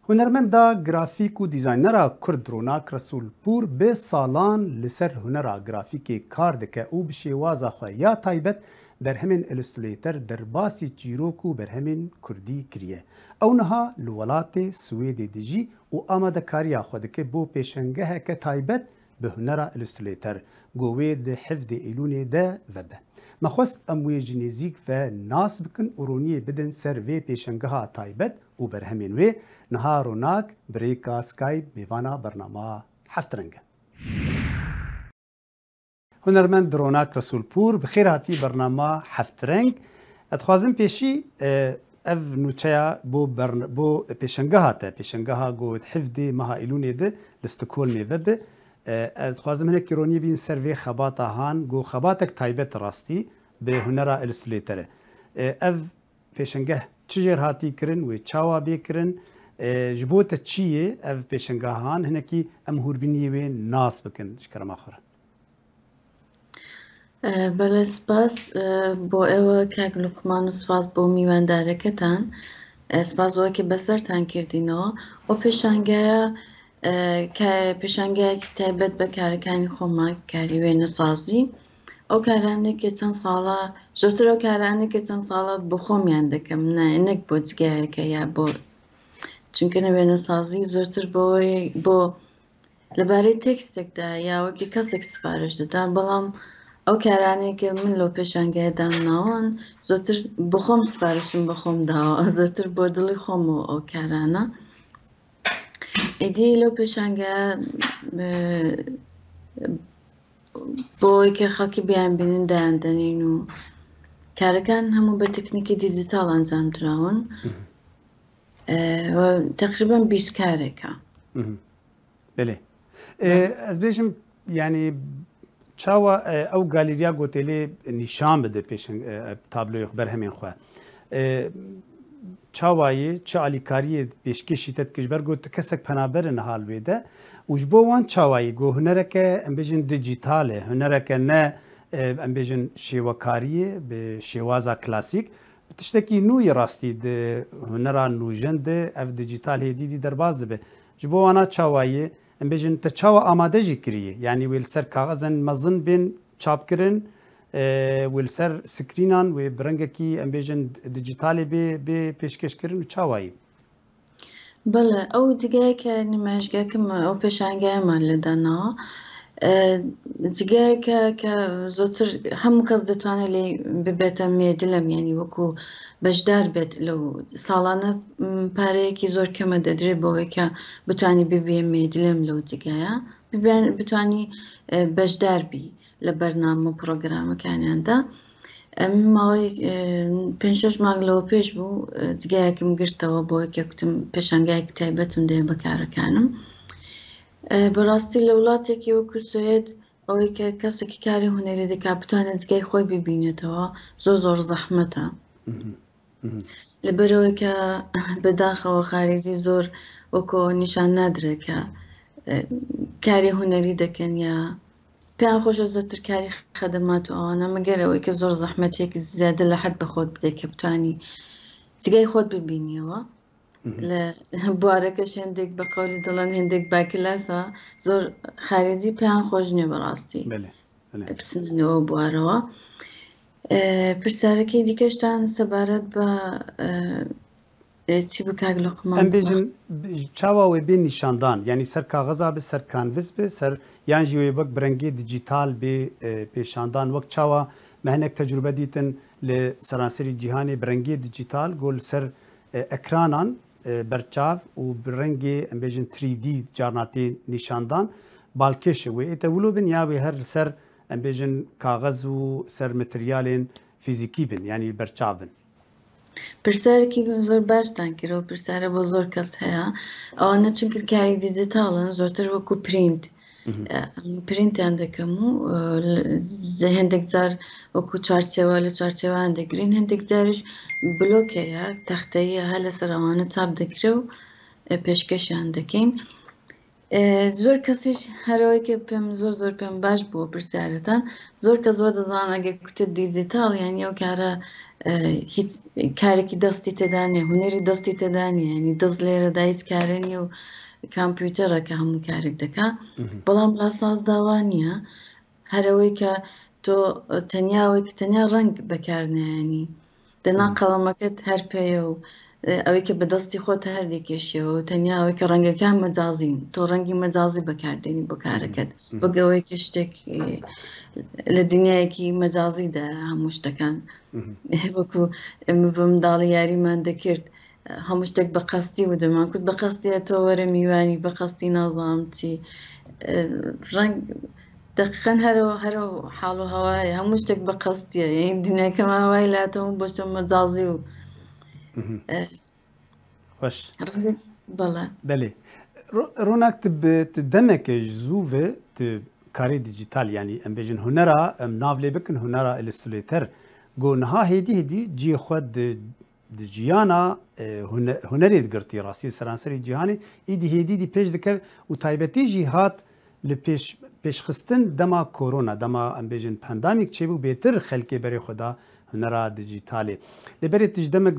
هنرمندا گرافیک و دیزاینرا کرد روناک رسولپور به سالان لسر هنرا گرافیکی کار دکه او بشیوازا خواه یا تایبت برهمین الستولیتر در باسی چیروکو برهمین کردی کریه. او نها لولات سوید دیجی و آماده کاریا خود که بو پیشنگه که تایبت به هنرا الستولیتر گوه ده حفظ ایلون ده وبه. مخواست اموی جنیزیک و ناس بکن ارونی بدن سر وی پیشنگه ها تایبت و برهمین وی نها روناک بریکا سکایب میوانا برنامه هفترنگه. هنرمند روناک رسولپور بخیر هاتی برنامه هفترنگ. اتخوازم پیشی اف نوچیا بو پیشنگه هاته پیشنگه ها گود حفظ مها ایلونه ده لستکول میوبه. اتخوازم هنه کرونی بین سروی خباتا هان گو خباتک تایبت راستی به هنرا الستولیتره. اف پیشنگه چجور هاتی کرن و چاوا بیکرن جبوت چیه اف پیشنگه هان هنه کی امهور بینی و ناس بکن شکرم آخره. بله سپاس با او که لقمان و سپاس با میوان درکتن سپاس با که بسر تن کردینو و پیشنگه که پیشنگه که تایبت بکاره کنی خوما کاری و نسازی او کارانه که چند ساله جوتر او کارانه که چند ساله بخوام ینده کم نه اینک بودجه که یا با چونکه نه نسازی جوتر با لباری تکستک ده یا او که کسک سفارش ده بلام او کارانه که من لو پیشنگه دم ناون زودتر بخوام سفارشم بخوام دا زودتر بودلی خوام او کارانه ایدی لو پیشنگه بوی که خاکی بیان بینن داندنین و کارگان همو به تکنیکی دیجیتال انجام دراون و تقریبا 20 کاره که بله از بیشم یعنی چاوا او گالریا گوتلی نشان بده پیشن تابلوی برهمین خواه چاوایی چه علیکاری پیشکشی تد کشبر گوت کسک پنابر نهال بیده وجبو وان چاوایی گو هنره که ام بیشن دیجیتاله هنره که نه ام بیشن شیوکاریه به شیوازا کلاسیک تشتکی نوی راستی ده هنره نوجن ده اف دیجیتال هدیدی در باز به جبو وانا چاوایی ام بیشن تچاوا آماده جی کریه یعنی ویل سر کاغذن مزن بین چاپ کرن ویل سر سکرینان و برنگه کی ام بیشن دیجیتالی به پیشکش کرن و چاوایی بله او دیگه که نمایشگاه که او پیشنگه من لدنا دیگه که زودتر همو کس دتوانه لی ببیت میدلم یعنی وکو بجدار بید لو سالانه پاره کی زور کمه دادره باوی که بتوانی ببیم میدلم لو دیگه بتوانی بجدار بی لبرنامه پروگرام کننده ماوی پنجش ماغلو پیش بو دیگه کم گرفته و باوی که کتم پیشنگه که تایبتون ده بکاره کنم براستی لولاتی که وکو سوید اوی که کسی که کاری هنری دکه بتوانه دیگه خوی ببینه تا زور زحمته لبروی که بداخل و خارجی زور وکو نشان نداره که کاری هنری دکن یا پیان خوش زودتر کاری خدمات و آنها مگره اوی که زور زحمتی که زیاده لحد بخود بده که بتوانی دیگه خود ببینی و بارکش هندک بقولی دلان هندک باکلاسا زور خارجی پیان خوش نبراستی بله بسنن و باروا پرسارکی دیگهشتان سبارت با چی بکاگ لقمان ام بیشن چاوا و بین نشاندان یعنی سر کاغذا به سر کانویس به سر یان جوی بک برنگی دیجیتال به پیشاندان وقت چاوا مهنک تجربه دیتن لسرانسری جهانی برنگی دیجیتال گل سر اکرانان برچاف و برنگی ام بیشن 3D جارناتی نشاندان بالکش و اتولو بن یا به هر سر ام بیشن کاغذ و سر متریالین فیزیکی بن یعنی برچاف بن پرسرکی زور باش تنکر و پرسر با زور کس هیا آنها چون کاری دیجیتالن زورتر وکو پرینت اندکمو هندک زار وکو چارچه اندگرین هندک زارش بلوکه یا تخته یا حال سر آنها تاب دکرو پیشکش اندکین زور کسیش هر وقت که پم زور پم باش بو پرسرتن زور کس واد زان اگه کت دیجیتال یعنی او کاره هیچ کارێکی دەستی تێدانێ هوەری دەستی تێدانێ ینی دەست لێرە دایز کارێنی و کامپیوتەرە کە هەموو کارێک دەکا بەڵام لاساز داوا نییە هەرەوەی کە تۆ تەنیا ڕنگ بەکارنایانی دەنا قەڵەمەکەت هەر پێیە و ئەوەی کە بەدەستی خۆت هەردێکێشیەوە و تەنیا ئەوەی کە ڕەنگەکان مەجازین تۆ ڕەنگی مەجازی بەکاردێنی بۆ کارەکەت بەگەوەی کە شتێک لە دنیایەکی مەجازیدا هەموو شتەکان وەکو بە منداڵی یاریمان دەکرد هەموو شتێک بە قەستی و دەمان کورد بە قەستیە تۆ وەرە میوانی بە قەستی نازام چی ڕنگ دقیقاً هەرە حاڵ و هەوایە هەموو شتێک بە قەستیە یعنی دنیاکەم هەوای لاتەوە بۆشە مەجازی و خوش بەڵێ بله روناک دمکه زووه کاری دیجیتال یعنی ام بیجن هنرا ام ناولی بکن هنرا الستریتر گو نها هدی جی خود جیانا هنری دگرتی راستی سرانسری جهانی ایدی هدی دی پیش دکه و تایبتی جهات لپیش خستن دما کرونا دما ام بیجن پاندامیک چه بو بهتر خلکی بری خدا هنرا دیجیتالی لبری تجدمک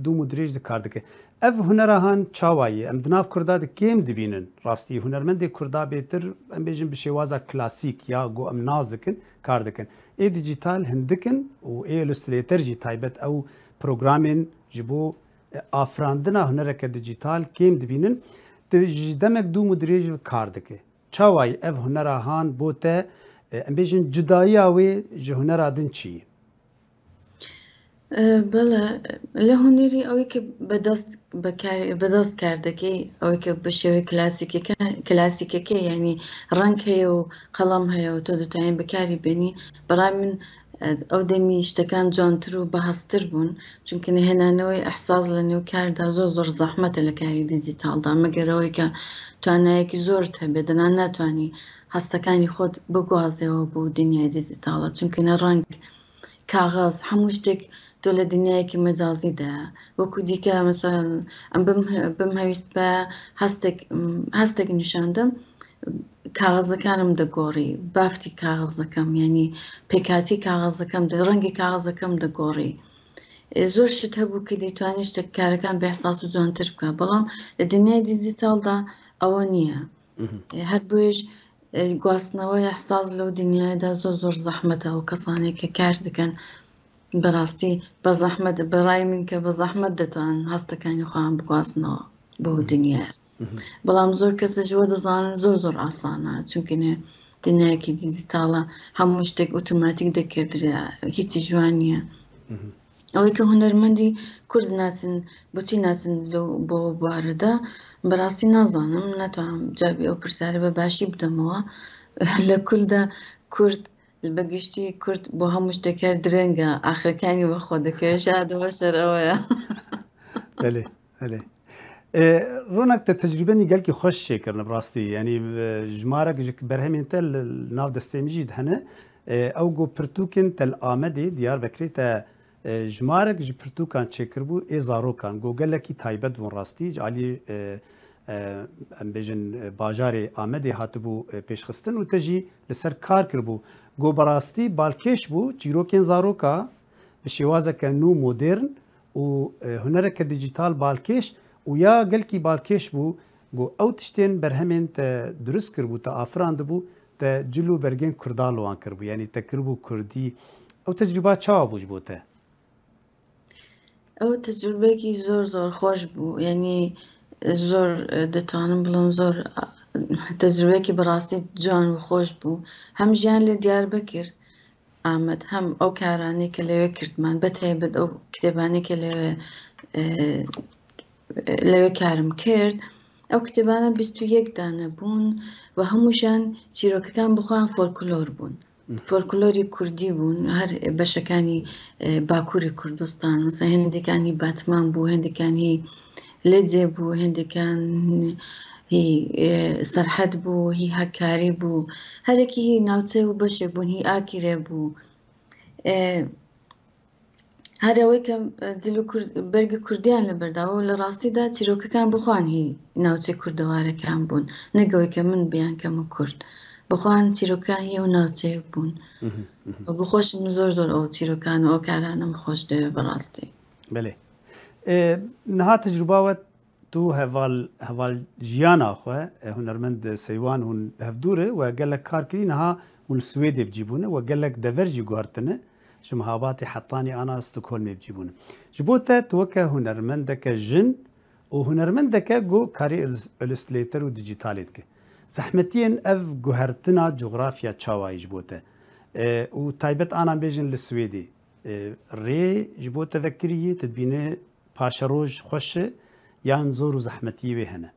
دو مدریج دکار دکه اف هنرهان چاوایی ام دناف کردا کیم دبینن راستی هنرمند کردا بهتر ام بیجن بشوازا کلاسیک یا گو ام ناز دکن کار دکن ای دیجیتال هندکن و ای الستریتر جی تایبت او پروگرامین جبو افراندنا هنرک دیجیتال کیم دبینن تجدمک دو مدریج کار دکه چاوایی اف هنرهان بوته ام بیجن جدایی اوی جهنرا دن چی بەڵێ لە هوەری ئەوەی کە بەدەست کاردەکەی ئەوەی کە بە شێوەی کلاسیکەکەی ینی ڕنگ هەیە و قەڵەم هەیە و تۆ دەتوانین بەکاری بێنی بەڕای من ئەو دەمی شتەکان جوانتر و بەهەستر بوون چونکە نهێنانەوەی ئەحساس لە نێو کاردا زۆر زەحمەتە لە کاری دیجیتالدا مەگەرەوەی کە توانایەکی زۆرت هەبێ دەنا ناتوانانی هەستەکانی خۆت بگوازەوە بۆ دنیای دیجیتالە چونکە نە ڕنگ کاغذ هەموو شتێک تۆ لە دنیایەکی مەجازیدا وەکو دیکە مەسەڵەن ئەم بم هەویست بە هەستێک نیشاندەم کاغذەکانم دەگۆڕی بافتی کاغذەکەم ینی پێکاتی کاغذەکەم ڕەنگی کاغذەکەم دەگۆڕی زۆر شت هەبوو کە دەیتوانێت شتێک کارەکان بە ئەحساس و جوانتر بکە بەڵام لە دنیای دیجیتالدا ئەوە نییە هەر بۆیش گواستنەوەی ئەحساس لەو دنیادا زۆر زەحمەتە و کەسانێک کە کار دەکەن بەڕاستی بە زەحمەت بەڕای من کە بە زەحمەت دەتوان هەستەکانی خۆیان بگواستنەوە بۆ دنیا بەڵام زۆر کەسەوە دەزانن زۆر ئاسانە چونکە دنیایەکی دیجیتاڵە هەموو شتێک ئۆتۆماتیک دەکردرێ هیچی جوان نییە ئەوەی کە هونەرمەندی کورد ناچن بۆچی ناچن بۆ بوارەدا بەڕاستی نازانم ناتوانم جوابی ئەو پرسیارە بە باشی بدەمەوە لە کووردا کورد بەگشتی کورد بۆ هەموو شتێکە درەنگە ئاخرەکانی بەخۆ دەکەوێت شادەوە سەر ئەوەیە ڕۆناک تە تەجریبەنی گەلکی خۆش شێکردن بڕاستی ینی ژمارەك بەرهەمێنتە ناو دەستێمیژیت هەنە ئەو گۆ پرتوکن تەل ئامەدی دیار بکرێتە ژمارەك ji pirtûkan çêkirbû ê zarokan gogelekî taybet bûn rastî alî em bêjin bajarê Amedê hatibû pêşxistin û te jî li ser kar kirbû got berastî balkêş bû çîrokên zaroka bi şêwazeke nû modern û hunereke dijîtal balkêş û ya gelkî balkêş bû got ew tiştên berhemên te durist kirbû te afirandibû te cil û bergên Kurdal wan kirbû yanî te kirbû Kurdî ew tecrüba çawa bû ji bo te ئەو تەجروبەیەکی زۆر خۆش بوو یعنی زۆر دەتوانم بڵم زۆر تەجروبەیەکی بەڕاستی جوان و خۆش بوو هەم ژیان لێ دیار بکرد ئامەد هەم ئەو کارانەی کە لەوێ کردمان بەتایبەت ئەو کتێبانەی کە لەوێ کارم کرد ئەو کتێبانە 21 دانە بوون و هەمووشان چیرۆکەکان بخۆیان فۆلکلۆر بوون فۆلکلۆری کوردی بوون هەر بەشەکانی باکووری کوردستان مثلا هێندێکانی باتمان بوو هێندێکانی لێجێ بوو هێندێکان هی سەرحەد بوو هی هەکاری بوو هەرێکی هی ناوچەی و بەشێک بوون هی ئاکیرێ بوو هەرەوەی کە بەرگی کوردیان لەبەرداوە لە ڕاستیدا چیرۆکەکان بخوان هی ناوچەی کوردەوارەکان بوون نەگەوەی کە من بیان کەمە کورد بخوان تیرۆکان هی و ناوچەی بوون بخۆشم زۆر ئەو تیرۆکان و ئەو کارانم خۆش دەوێ بەڕاستی. بله نها تجربه تو هوال جیانا خو هنرمند سیوان هون هفدوره و گلک کار کری نها هون سوید بجیبونه و گلک دورجی گوارتنه شمهابات حطاني انا استokholm بجيبونه جبوته توكه هنرمندك جن وهنرمندك جو كاري الستريتر وديجيتاليتك زحمتين اف جوهرتنا جغرافيا تشاواي جبوته وتايبت انا بيجن للسويدي ري جبوته فكريه تدبينه باشروج خوش یان زۆر و زەحمەتی وێ هەنە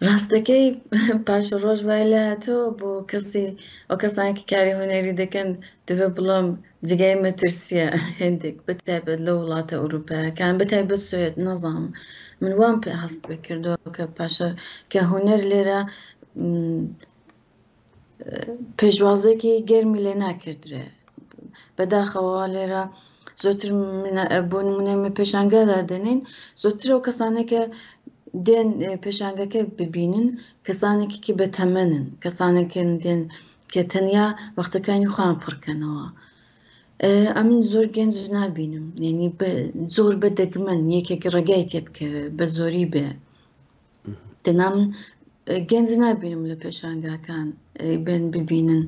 ڕاستەکەی پاش ڕۆژ وای لە هاتۆ بۆ کەسی ئەو کەسانێکی کاری هونەری دەکەن دەبێ بڵام جگای مەترسیە هێندێک بەتایبەت لە وڵاتە ئەوروپایەکان بەتایبەت سوێد نەزانم من وام پێ هەست بکردەوە کە پاشە کە هونەر لێرە پێشوازێکی گەرمی لێ ناکردرێ بەداخەوە لێرە زۆتر بۆ نمونە پێشانگەدا دەنین زۆتر ئەو کەسانێکە دێن پێشانگەکە ببینن کەسانێکی بەتەمەنن کەسانێکن دێن کە تەنیا وەختەکانی خۆیان پڕکەنەوە ئەمن زۆر گەنج نابینم یعنی زۆر بەدەگمەن یەکێک ڕێگای تێ بکەوێ بە زۆری بێ تەنام گەنج نابینم لە پێشانگاکان بێن ببینن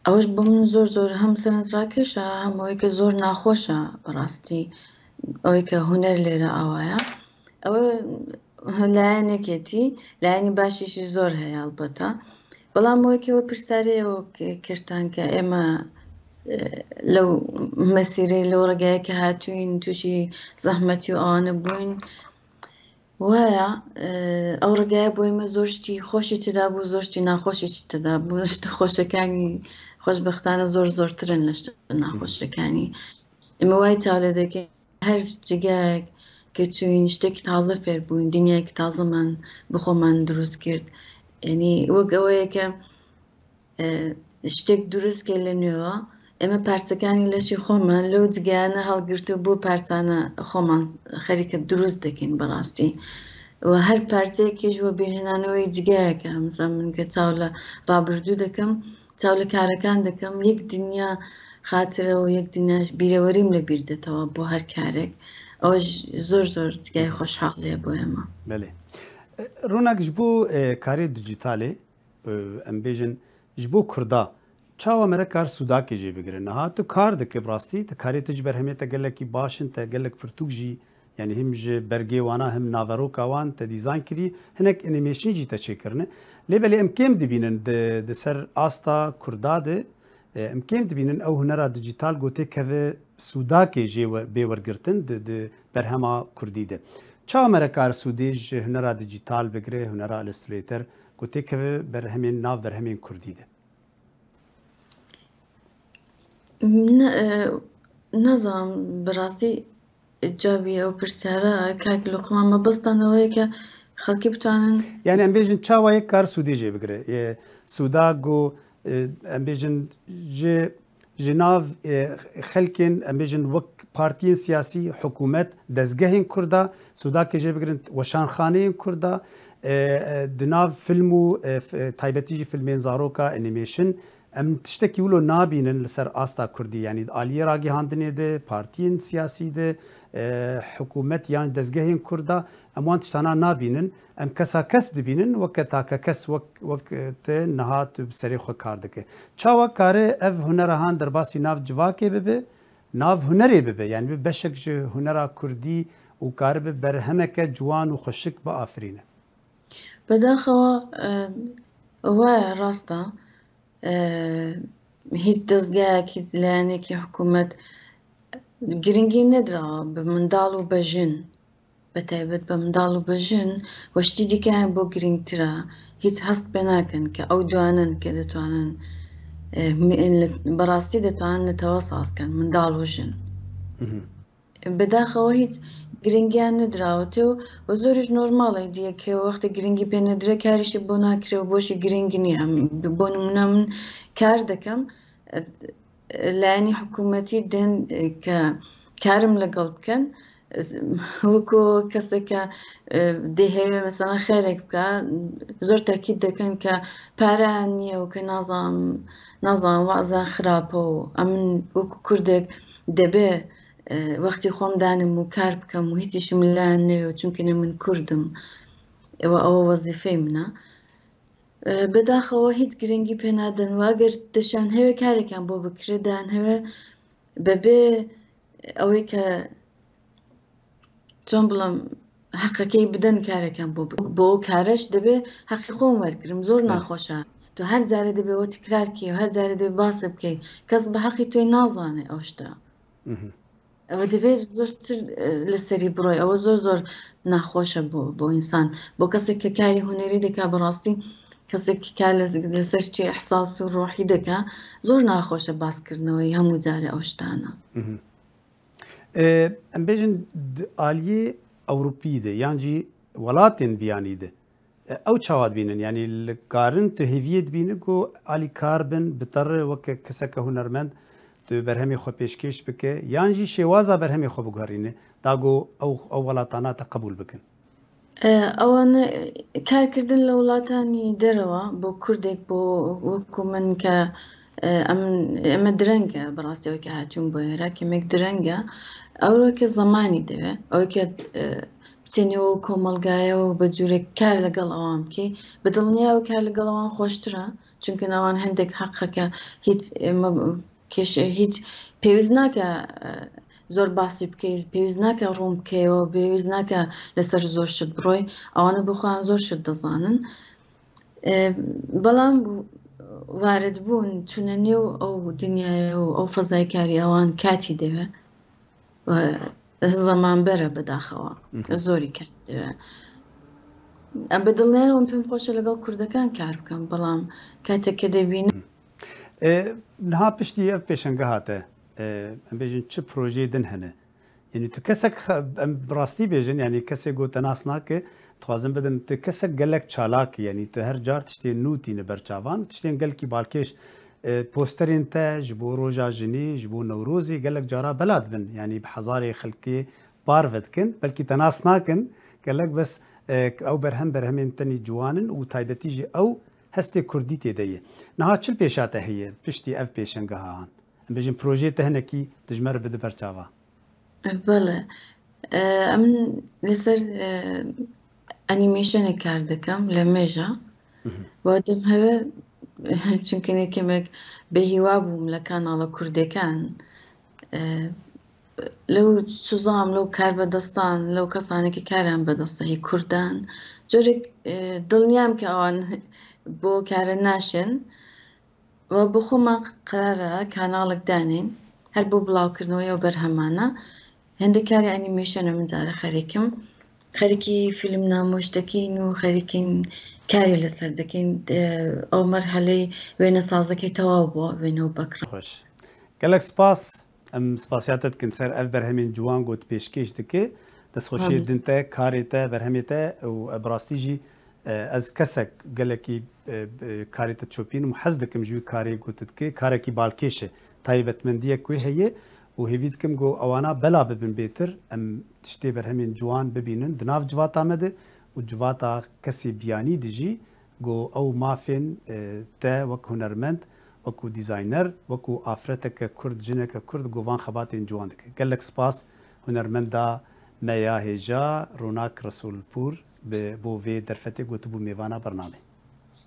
ئەوەش بۆ من زۆر هەم سەرنجڕاکێشە هەمەوەی کە زۆر ناخۆشە بەڕاستی ئەوەی کە هونەر لێرە ئاوایە ئەوە لایەنێکێتی لایەنی باشیشی زۆر هەیە ئەڵبەتە بەڵام ئەوەیکەوە پرسیارەوە کردان کە ئێمە لەو مەسیرەی لەو ڕێگایە کە هاتووین تووشی زەحمەتی و ئەوانە بووین وایە ئەو ڕێگایە بۆ ئێمە زۆر شتی خۆشی تێدا بوو زۆر شتی ناخۆشیی تێدا بوو شتە خۆشەکانی خۆشبەختانە زۆرترن لە شتە ناخۆشەکانی ئێمە وای چاو لێ دەکەین هەر جگایەک کە چوین شتێکی تازە فێر بووین دنیایەکی تازەمان بخۆمان دروست کرد یعنی وەک ئەوەیە کە شتێک دروست کرد لە نوێوە ئێمە پارچەکانی لەشی خۆمان لەو جگایانە هەڵگرتو بۆ پارچانە خۆمان خەریکە دروست دەکەین بەڕاستی و هەر پارچەیەکیش وە بیرهێنانەوەی جگایەکە هەمسا من کە چاو لە ڕابردوو دەکەم چاو لە کارەکان دەکەم یەک دنیا خاترە و یەک دنیا بیرەوەریم لە بیر دێتەوە بۆ هەر کارێک ئەوەش زۆر جگای خۆشحاڵەیە بۆ ئێمە بەێ ڕووناک ji بۆ کارێ دیجیتالێ ئەم بێژن ji بۆ کووردا çawa me re kar Sûdakê jê bigirin niha tu kar dike rastî te karê te ji ber hemê te gelekî başin te gelek pirtûk jî yani him ji bergê wana him naveroka wan te dîzayn kirî hinek animation jî te çêkirine lê belê em kêm dibînin di ser asta Kurda de em kêm dibînin ew hunera dijîtal gotê keve Sûdakê jê bê wergirtin di berhema Kurdî de çawa me re kar Sûdê ji hunera dijîtal bigire hunera Illustrator gotê keve berhemên nav berhemên Kurdî de نەزانم بەڕاستی جوابی ئەو پرسیارە کاک لوقمان مەبەستانەوەیە کە خەڵکی بتوانن یعنی ئەم بێژن چاوە یەک کار سوودی جێ بگرێ سووداک و ئەم بێژن ji nav xelkên em bêjin wek partiyên siyasî hikûmet dezgehên Kurda Sûdakê jê bigirin weşanxaneyên Kurda di nav film û taybetî jî filmên zaroka animation em tiştekî wilo nabînin li ser asta Kurdî yanî aliyê ragihandinê de partiyên siyasî de hikûmet yan dezgehên Kurda em wan tiştana nabînin em kesa kes dibînin weke take kes wek te niha tu bi serê xwe kar dike çawa kare ev hunerahan derbasî nav civakê bibe nav hunerê bibe yani bi beşek ji hunera Kurdî û karibe berhemeke ciwan û xweşik biafirîne بەداخەوە وایە ڕاستە هیچ دەستگایەک هیچ لایەنێکی حکوومەت گرنگی نەدراوە بە منداڵ و بەژن بەتایبەت بە منداڵ و بەژن وەشتی دیکەیان بۆ گرنگترە هیچ هەست پێ ناکەن کە ئەو دوانن کە دەتوانن بەڕاستی دەتوانن نەتەوە سازکەن منداڵ و ژن بەداخەوە هیچ گرنگیان نەدراوەتێ و زۆریش نۆرماڵی دیە کە وەختە گرنگی پێ نەدرێ کاریشی بۆ ناکرێ و بۆشی گرنگ نییە بۆ نمونە من کار دەکەم لایەنی حکوومەتی دێن کە کارم لەگەڵ بکەن وەکو کەسێکە دەیهەوێ مەسەڵەن خێرێک بکە زۆر تاکید دەکەن کە پارەیان نییە و کە نازانم وازان خراپە و ئەمن وەکو کوردێک دەبێ وەختی خۆم دانم و کار بکەم و هیچیشم لایەن نەوێ چونکە من کوردم ئەوە وەزیفەی منە بەداخەوە هیچ گرنگی پێ نادەن و ئەگەر دەشان هەوێ کارێکیان بۆ بکرێت دایان هەوێ بەبێ ئەوەی کە چۆن بڵم حەقەکەی بدەن کارێکیان بۆ کارەش دەبێ حەقی خۆم وەرگرم زۆر ناخۆشە تو هەر جارە دەبێەوە تکرارکەی و هەر جارە دەبێ باسە بکەی کەس بە حەقی توی نازانێ ئەو شتە ئەوە دەبێت زۆرتر لەسەری بڕۆی ئەوە زۆر ناخۆشە بۆ ئینسان بۆ کەسێک کە کاری هونەری دەکا بەڕاستی کەسێکی کار لەسەر چی ئەحساس و ڕۆحی دەکا زۆر ناخۆشە باسکردنەوەی هەموو جارە ئەو شتانە ئەم بێژن ئالیێ ئەوروپیدە یانجی وڵاتێن بیانیدە ئەو چاوات بینن ینی کارن تو هێویت بینە و ئالی کار بن بتەڕێ وەکە کەسەکە هونەرمەند تو بەرهەمی خۆ پێشکەش بکە یانجی شێوازە بەرهەمی خۆ بگەڕینێ داگۆ ئەو وڵاتاناتە قبول بکەن ئەوانە کارکردن لە وڵاتانی دەرەوە بۆ کوردێک بۆ وەکو من کە ئەمە درەنگە بەڕاستیەوەی کە هاتوون بۆ ئێرە کەمێک درەنگە ئەوڕۆکە زەمانی دەوێت ئەوەی کە بچێنەوە و کۆمەلگایەوە بە جوورێک کار لەگەڵ ئەوان بکەی بە دڵنیاوە کار لەگەڵ ئەوان خۆشترە چونکە ناوان هەندێک حەقەکە هیچ پێویست ناکە زۆر باسی بکەیت پێویست ناکە ڕوون بکەیەوە پێویست ناکە لەسەر زۆر شت بڕۆی ئەوانە بخۆیان زۆر شت دەزانن بەڵام وارد بوون چونە نێو ئەو دنیاە و ئەو فەزای کاری ئەوان کاتی دەوێت زەمان بەرە بەداخەوە زۆری کات دەوێت ئەم بە دڵنیانەوەم پێم خۆشە لەگەڵ کوردەکان کار بکەم بەڵام کاتێک کە دەبینم نها پشتی ئەف پێشەنگە هاتە ئەم بێژن چ پرۆژەی دن هەنە یعنی تو کەسێک ڕاستی بێژن ینی کەسێک گۆتە ناس ناکە توازم بدن تو کەسێک گەلک چالاکی ینی تو هەر جار تشتێن نوتینە بەرچاوان تشتێن گەلکی باڵکێش پۆستەرین تە ji بۆ ڕۆژا ژنی ji بۆ نەورۆزی gelek cara belad bin yanî bi hezarê xelkê bar vedikin belkî te nas nakin gelek bes ew berhem berhemên tenî ciwanin û taybetî jî ew hestê Kurdî têde ye niha çil pêşa te heye piştî ev pêşengeha han em bêjin projê te hinekî dijmer bide berçava bele em li ser animationê kar dikim li mêja wadim heve چونکە کەمێک بەهیوا بووم لە کاناڵە کوردەکان لەو سوزام لەو کار بەدەستان لەو کەسانێکی کاریان بەدەستە هی کوردان جۆرێک دڵنیام کە ئەوان بۆ کارە ناشن و بۆ خۆمان قرارە کاناڵێک دانین هەر بۆ بڵاوکردنەوەی و بەرهەمانە هەندێک کاری ئەنیمێشنە من جارە خەریکم خەریکی فیلم نامۆشتەکەین و خەریکین کاری لەسەر دەکەین ئەو مەرحەلەی وێنە سازەکەی تەواو بووە وێنەوە بەکڕ خۆش gelek spas em spasiyate dikin ser ev berhemên ciwan got pêşkêş dike destxweşiyê din te karê te berhemê te û birastî jî ez kesek gelekî karê te çopînim û hez dikim ji wî karê got dike karekî balkêş e taybetmendiyek wê heye û hêvî dikim got ewana bela bibin bêtir em tiştê berhemên ciwan bibînin di nav civata me de û civata kesê biyanî de jî got ew mafên te wek hunermend وەکو دیزاینەر وەکو ئافرەتێکە کورد ژنێکە کورد گۆڤان خەباتێن جوان دەکە gelek spas hunermenda me ya hêja Ronak Resulpûr بۆ vê derfetê gotibû mêvana bernamê